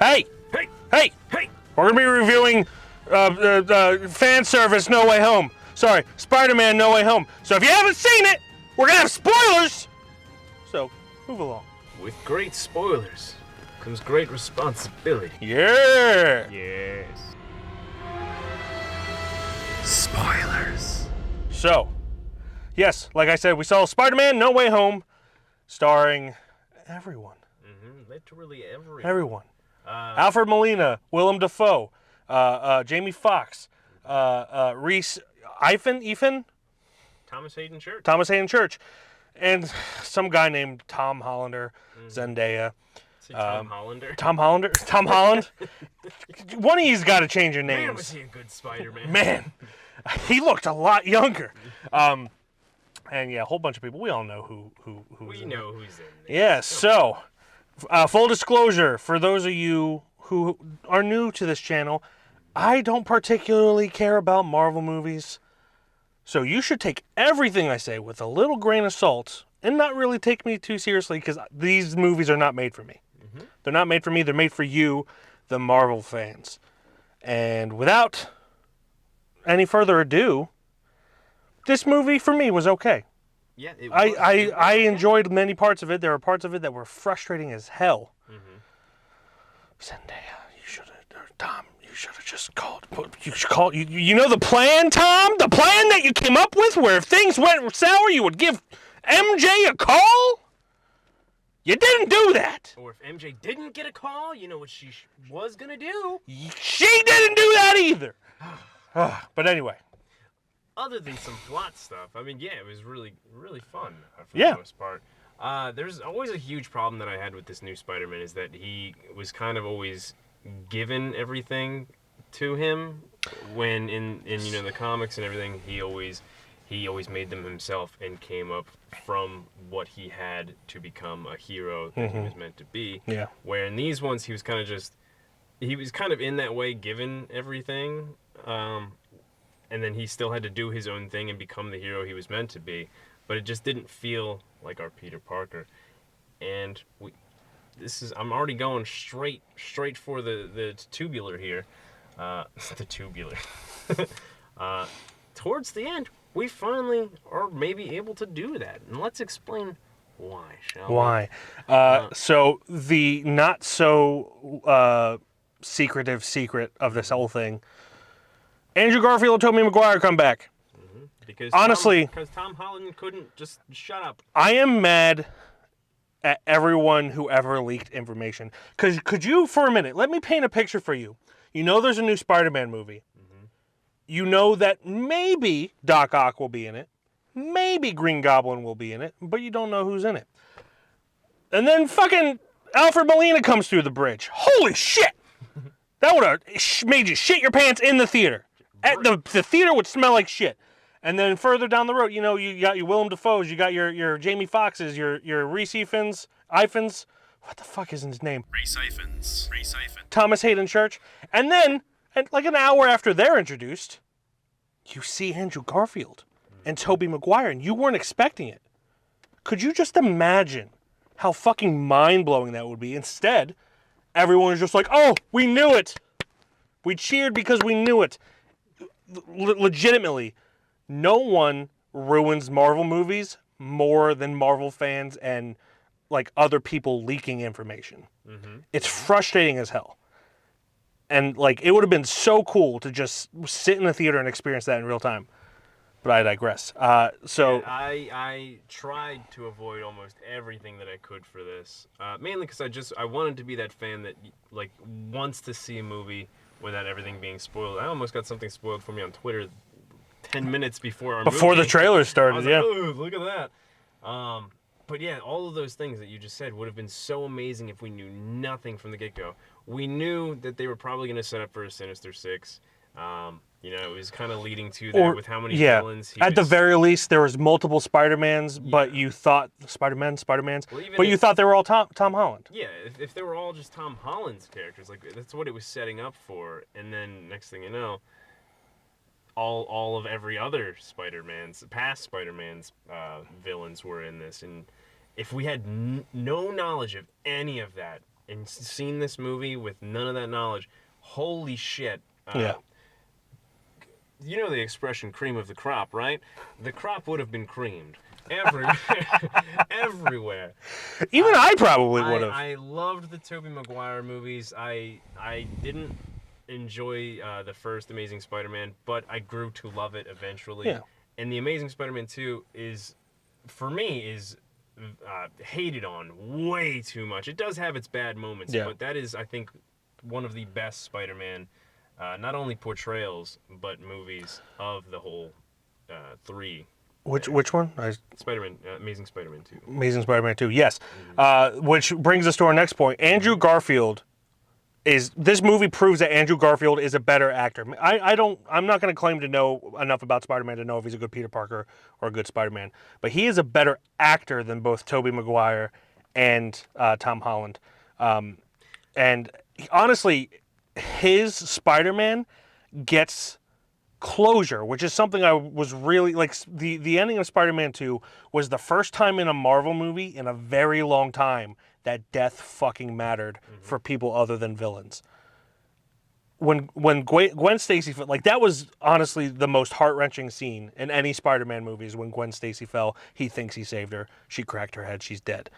Hey! Hey! Hey! Hey! We're going to be reviewing fan service No Way Home. Sorry, Spider-Man No Way Home. So if you haven't seen it, we're going to have spoilers! So, move along. With great spoilers comes great responsibility. Yeah! Yes. Spoilers. So, yes, like I said, we saw Spider-Man No Way Home, starring everyone. Literally everyone. Everyone. Alfred Molina, Willem Dafoe, Jamie Foxx, Reese Ifan? Thomas Hayden Church. Thomas Hayden Church, and some guy named Tom Hollander, Zendaya. Tom Hollander. Tom Hollander? Tom Holland? One of you's got to change your names. Man, was he a good Spider-Man. Man, he looked a lot younger. And yeah, a whole bunch of people. We all know who's We in know it. who's in there. Yeah, so, full disclosure, for those of you who are new to this channel, I don't particularly care about Marvel movies. So you should take everything I say with a little grain of salt and not really take me too seriously, because these movies are not made for me. They're not made for me. They're made for you, the Marvel fans. And without any further ado, this movie for me was okay. Yeah, it was. I enjoyed many parts of it. There were parts of it that were frustrating as hell. Zendaya, you should have, Tom, you should have just called. You should call. You know the plan, Tom? The plan that you came up with, where if things went sour, you would give MJ a call? You didn't do that. Or if MJ didn't get a call, you know what she was gonna do? She didn't do that either. But anyway. Other than some plot stuff, I mean, yeah, it was really, really fun for Yeah. the most part. There's always a huge problem that I had with this new Spider-Man is that he was kind of always given everything to him, when in you know the comics and everything, he always made them himself and came up from what he had to become a hero that he was meant to be. Yeah. Where in these ones he was kind of in that way given everything, and then he still had to do his own thing and become the hero he was meant to be, but it just didn't feel like our Peter Parker. And I'm already going straight for the tubular here, the tubular. Towards the end, we finally are maybe able to do that, and let's explain why, shall we? Why? So the not so secretive secret of this whole thing. Andrew Garfield and Tobey Maguire come back. Because honestly, because Tom Holland couldn't just shut up. I am mad at everyone who ever leaked information. Could you, for a minute, let me paint a picture for you. You know there's a new Spider-Man movie. You know that maybe Doc Ock will be in it. Maybe Green Goblin will be in it. But you don't know who's in it. And then fucking Alfred Molina comes through the bridge. Holy shit! That would have made you shit your pants in the theater. The theater would smell like shit. And then further down the road, you know, you got your Willem Dafoes, you got your Jamie Foxxes, your Reese Ifans. What the fuck is his name? Reese Ifans. Thomas Hayden Church. And then, like an hour after they're introduced, you see Andrew Garfield and Tobey Maguire, and you weren't expecting it. Could you just imagine how fucking mind-blowing that would be? Instead, everyone was just like, oh, we knew it. We cheered because we knew it. Legitimately, no one ruins Marvel movies more than Marvel fans and like other people leaking information. It's frustrating as hell. And like it would have been so cool to just sit in the theater and experience that in real time. But I digress. I tried to avoid almost everything that I could for this, mainly because I wanted to be that fan that like wants to see a movie without everything being spoiled. I almost got something spoiled for me on Twitter 10 minutes before the trailer started. I was like, oh, look at that. But yeah, all of those things that you just said would have been so amazing if we knew nothing from the get-go. We knew that they were probably going to set up for a Sinister Six. You know, it was kind of leading to that with how many villains. At the very least, there was multiple Spider-Mans, but you thought Spider-Mans, well, but you thought they were all Tom Holland. Yeah, if they were all just Tom Holland's characters, like that's what it was setting up for. And then next thing you know, all of every other past Spider-Man's villains were in this. And if we had no knowledge of any of that, and seen this movie with none of that knowledge, holy shit. Yeah. You know the expression cream of the crop, right? The crop would have been creamed. Everywhere. Everywhere. Even I probably would have. I loved the Tobey Maguire movies. I didn't enjoy the first Amazing Spider-Man, but I grew to love it eventually. Yeah. And the Amazing Spider-Man 2 is, for me, is hated on way too much. It does have its bad moments, Yeah. but that is, I think, one of the best Spider-Man, not only portrayals, but movies of the whole three. Which one? Spider-Man, Amazing Spider-Man 2. Amazing Spider-Man 2, yes. Which brings us to our next point. Andrew Garfield this movie proves that Andrew Garfield is a better actor. I'm not going to claim to know enough about Spider-Man to know if he's a good Peter Parker or a good Spider-Man, but he is a better actor than both Tobey Maguire and Tom Holland. And honestly, his Spider-Man gets closure, which is something I was really like. The ending of Spider-Man 2 was the first time in a Marvel movie in a very long time that death fucking mattered for people other than villains. When Gwen Stacy fell, like, that was honestly the most heart-wrenching scene in any Spider-Man movies. When Gwen Stacy fell, he thinks he saved her. She cracked her head. She's dead.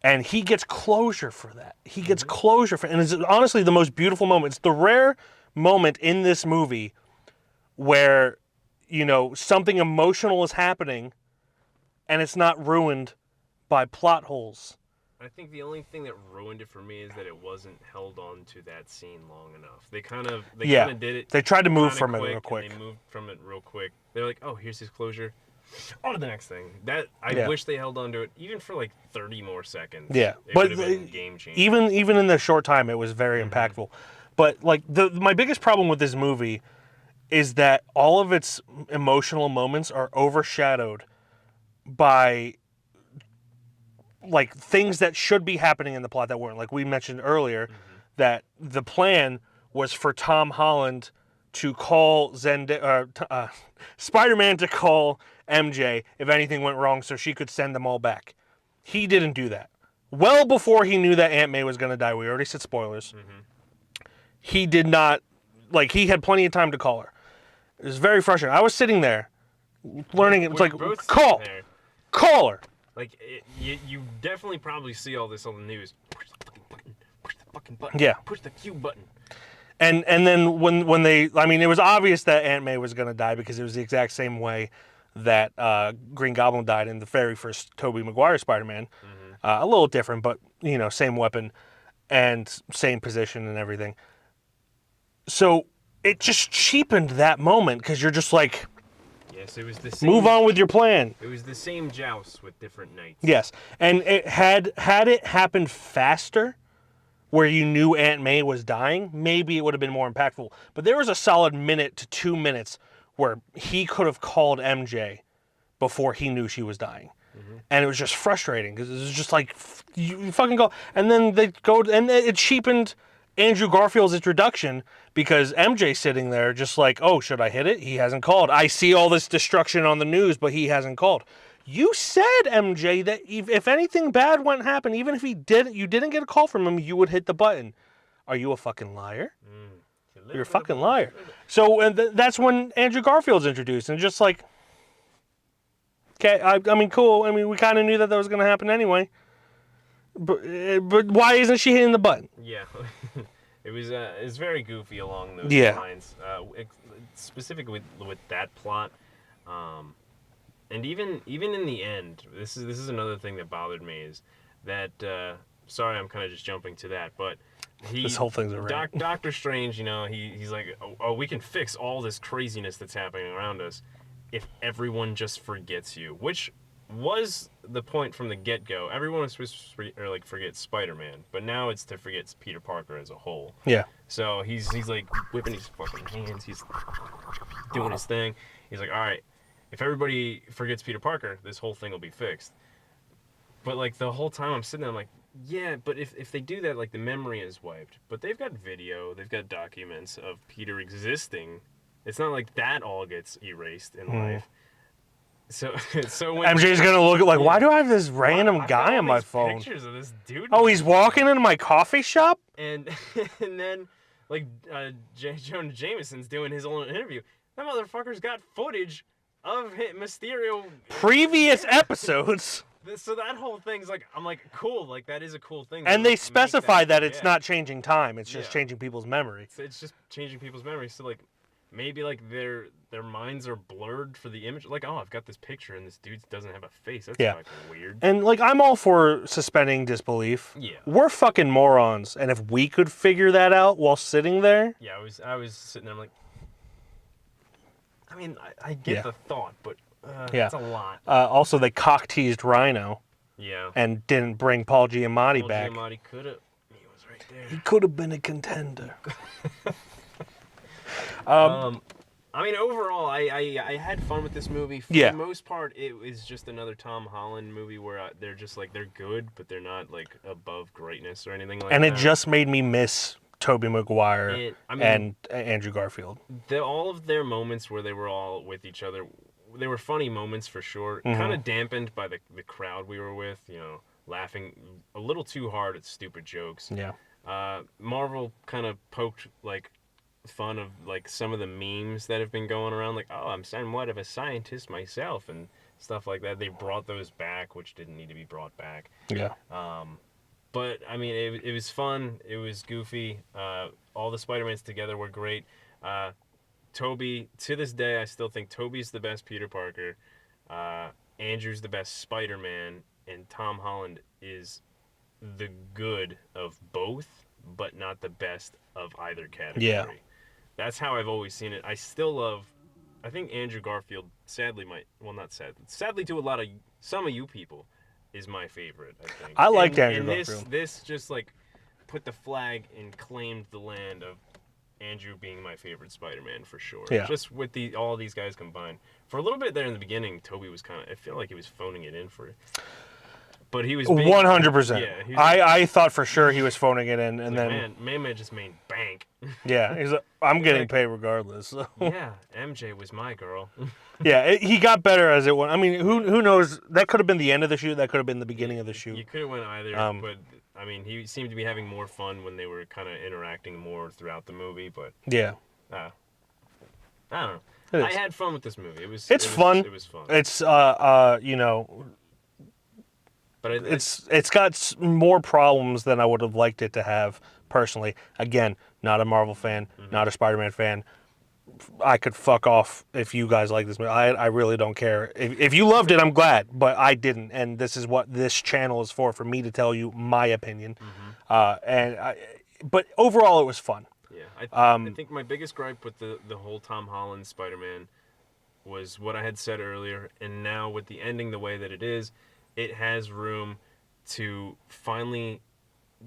And he gets closure for that. He gets closure for, and it's honestly the most beautiful moment. It's the rare moment in this movie where, you know, something emotional is happening and it's not ruined by plot holes. I think the only thing that ruined it for me is that it wasn't held on to that scene long enough. They kind of did it. They tried to move kinda from it real quick. They moved from it real quick. They're like, oh, here's his closure. On to the next thing. I wish they held on to it even for like 30 more seconds. Yeah, it but would have been game changing. even in the short time, it was very impactful. But like my biggest problem with this movie is that all of its emotional moments are overshadowed by like things that should be happening in the plot that weren't. Like we mentioned earlier, that the plan was for Tom Holland to call Spider-Man to call MJ if anything went wrong so she could send them all back. He didn't do that. Well before he knew that Aunt May was going to die. We already said spoilers. He did not, like, he had plenty of time to call her. It was very frustrating. I was sitting there learning. It's like, call her. Like, you definitely probably see all this on the news. Push the fucking button. Push the fucking button. Yeah. Push the Q button. And then when they, I mean, it was obvious that Aunt May was going to die because it was the exact same way that Green Goblin died in the very first Tobey Maguire Spider-Man. A little different, but, you know, same weapon and same position and everything. So it just cheapened that moment because you're just like, yes, it was the same. Move on with your plan. It was the same joust with different knights. Yes, and it had it happened faster, where you knew Aunt May was dying, maybe it would have been more impactful. But there was a solid minute to 2 minutes where he could have called MJ before he knew she was dying. And it was just frustrating because it was just like, you fucking go. And then they go, and it cheapened Andrew Garfield's introduction because MJ's sitting there just like, oh, should I hit it? He hasn't called. I see all this destruction on the news, but he hasn't called. You said, MJ, that if anything bad went happen, even if you didn't get a call from him, you would hit the button. Are you a fucking liar? You're a fucking liar. So that's when Andrew Garfield's introduced, and just like, okay, I mean, cool. I mean, we kind of knew that was going to happen anyway. But why isn't she hitting the button? Yeah, it was very goofy along those lines. Specifically with that plot, and even in the end, this is another thing that bothered me is that. Sorry, I'm kind of just jumping to that, but this whole thing's a rant. Doctor Strange, you know, he's like, oh, we can fix all this craziness that's happening around us if everyone just forgets you, which was the point from the get-go. Everyone was supposed to forget Spider-Man, but now it's to forget Peter Parker as a whole. Yeah. So he's like whipping his fucking hands. He's doing his thing. He's like, all right, if everybody forgets Peter Parker, this whole thing will be fixed. But like the whole time I'm sitting there, I'm like, yeah, but if they do that, like the memory is wiped. But they've got video, they've got documents of Peter existing. It's not like that all gets erased in life. So when MJ's gonna look at like, why Yeah. do I have this random I've got guy all on my these phone? Pictures of this dude. Oh, he's walking into my coffee shop? And and then like Jonah Jameson's doing his own interview. That motherfucker's got footage of Mysterio Previous Yeah. episodes. So that whole thing's like, I'm like, cool, like that is a cool thing. And they Make specify that it's yeah. not changing time, it's just Yeah. changing people's memory. It's just changing people's memories. So like, maybe like their minds are blurred for the image. Like, oh, I've got this picture and this dude doesn't have a face. That's Yeah. fucking weird. And like, I'm all for suspending disbelief. Yeah. We're fucking morons, and if we could figure that out while sitting there, Yeah, I was sitting there, I'm like, I mean, I get the thought, but Yeah. it's a lot. Also they cock teased Rhino Yeah. and didn't bring Paul Giamatti Paul back. Giamatti could have. He was right there. He could have been a contender. I mean, overall, I had fun with this movie. For Yeah. the most part, it was just another Tom Holland movie where they're just like, they're good, but they're not like above greatness or anything like And that. it just made me miss Tobey Maguire And, I mean, and Andrew Garfield. all of their moments where they were all with each other, they were funny moments for sure. Mm-hmm. Kind of dampened by the crowd we were with, you know, laughing a little too hard at stupid jokes. Yeah. Marvel kind of poked like fun of like some of the memes that have been going around, like, oh, I'm somewhat of a scientist myself and stuff like that. They brought those back, which didn't need to be brought back. Yeah. But I mean, it was fun. It was goofy. All the Spider-Mans together were great. Tobey, to this day, I still think Tobey's the best Peter Parker. Andrew's the best Spider-Man, and Tom Holland is the good of both, but not the best of either category. Yeah. That's how I've always seen it. I still love. I think Andrew Garfield, sadly, sadly to some of you people, is my favorite. I think. I liked Andrew and Garfield. This just like put the flag and claimed the land of Andrew being my favorite Spider-Man for sure. Yeah. Just with all these guys combined. For a little bit there in the beginning, Tobey was I feel like he was phoning it in for it. But he was 100%. Yeah. He was I thought for sure he was phoning it in, and then man just made bank. yeah, he's like, I'm getting paid regardless. So. Yeah, MJ was my girl. Yeah, he got better as it went. I mean, who knows? That could have been the end of the shoot. That could have been the beginning of the shoot. You could have went either, but I mean, he seemed to be having more fun when they were kind of interacting more throughout the movie. But Yeah, I don't know. It is. I had fun with this movie. It's fun. It was fun. It's you know, But it's got more problems than I would have liked it to have personally. Again, not a Marvel fan, not a Spider-Man fan. I could fuck off if you guys like this movie. I really don't care. If you loved it, I'm glad, but I didn't, and this is what this channel is for me to tell you my opinion. But overall, it was fun. Yeah, I think my biggest gripe with the whole Tom Holland Spider-Man was what I had said earlier, and now with the ending the way that it is, it has room to finally.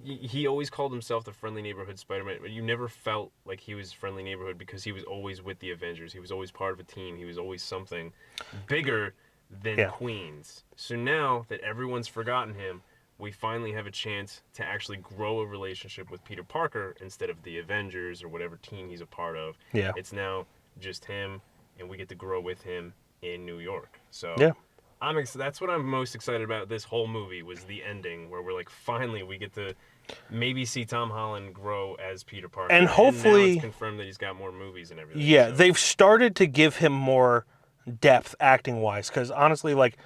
He always called himself the friendly neighborhood Spider-Man, but you never felt like he was friendly neighborhood because he was always with the Avengers. He was always part of a team. He was always something bigger than Queens. So now that everyone's forgotten him, we finally have a chance to actually grow a relationship with Peter Parker instead of the Avengers or whatever team he's a part of. Yeah. It's now just him, and we get to grow with him in New York. So Yeah. that's what I'm most excited about this whole movie was the ending where we're like, finally we get to maybe see Tom Holland grow as Peter Parker. And hopefully now it's confirmed that he's got more movies and everything. Yeah, so. they've started to give him more depth acting-wise, because honestly, like,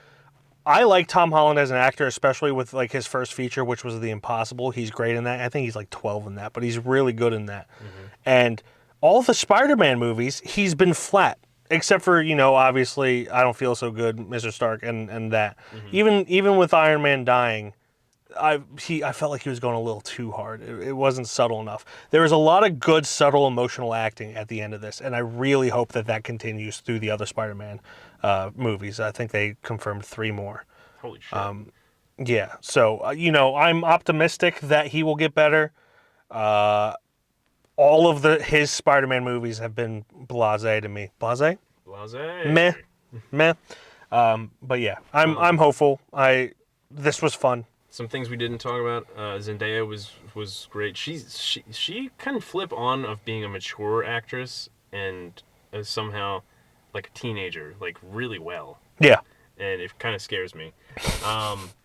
I like Tom Holland as an actor, especially with like his first feature, which was The Impossible. He's great in that. I think he's like 12 in that, but he's really good in that. And all the Spider-Man movies, he's been flat. Except for, you know, obviously, I Don't Feel So Good, Mr. Stark, and that. Even with Iron Man dying, I felt like he was going a little too hard. It wasn't subtle enough. There was a lot of good, subtle, emotional acting at the end of this, and I really hope that continues through the other Spider-Man movies. I think they confirmed 3 more. Holy shit. Yeah, so, you know, I'm optimistic that he will get better. All of his Spider-Man movies have been blasé to me. Blasé? Blasé. Meh. But yeah, I'm hopeful. This was fun. Some things we didn't talk about. Zendaya was great. She can flip on of being a mature actress and somehow like a teenager, like really well, Yeah. and it kind of scares me.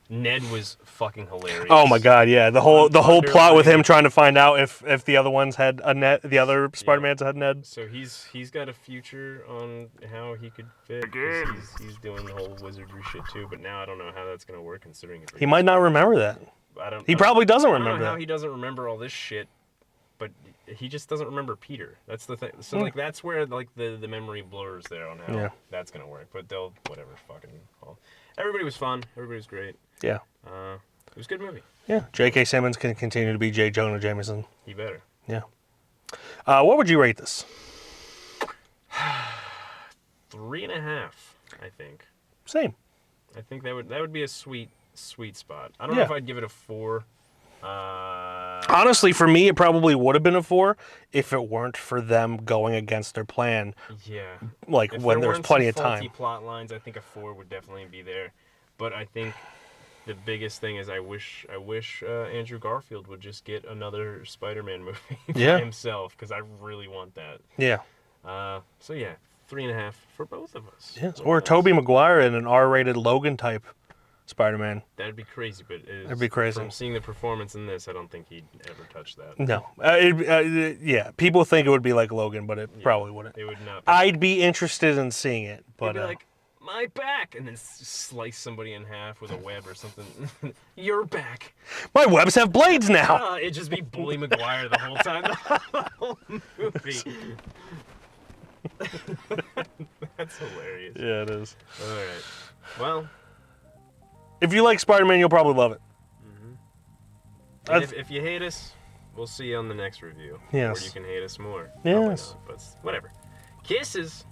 Ned was fucking hilarious. Oh my god, yeah. The whole plot with him Underlying- trying to find out if the other ones had a Ned, the other Spider-Mans had Ned. So he's got a future on how he could fit. 'Cause he's doing the whole wizardry shit too. But now I don't know how that's gonna work considering He might not remember that. He probably doesn't I don't remember know how that. he doesn't remember all this shit, but he just doesn't remember Peter. That's the thing. So like that's where like the memory blurs there on how that's gonna work. But they'll whatever fucking. Well, everybody was fun. Everybody was great. Yeah. It was a good movie. Yeah. J.K. Simmons can continue to be J. Jonah Jameson. He better. Yeah. What would you rate this? 3.5, I think. Same. I think that would be a sweet spot. I don't know if I'd give it a 4. Honestly, for me, it probably would have been a 4 if it weren't for them going against their plan. Yeah. Like If when there was weren't plenty some of faulty time. plot lines, I think a 4 would definitely be there. But I think the biggest thing is I wish Andrew Garfield would just get another Spider-Man movie by himself, because I really want that. Yeah. So yeah, 3.5 for both of us. Yes. Or Tobey Maguire in an R-rated Logan type Spider-Man. That'd be crazy, but That'd be crazy. From seeing the performance in this, I don't think he'd ever touch that. No. Yeah. People think it would be like Logan, but it probably wouldn't. It would not. I'd be interested in seeing it, but He'd be like, my back, and then slice somebody in half with a web or something. Your back. my webs have blades now. It'd just be Bully Maguire the whole time, the whole movie. That's hilarious. Yeah, it is. All right. Well, If you like Spider-Man, you'll probably love it. and if you hate us, we'll see you on the next review. Yes. Or you can hate us more. Yes. Probably not, but whatever. Kisses.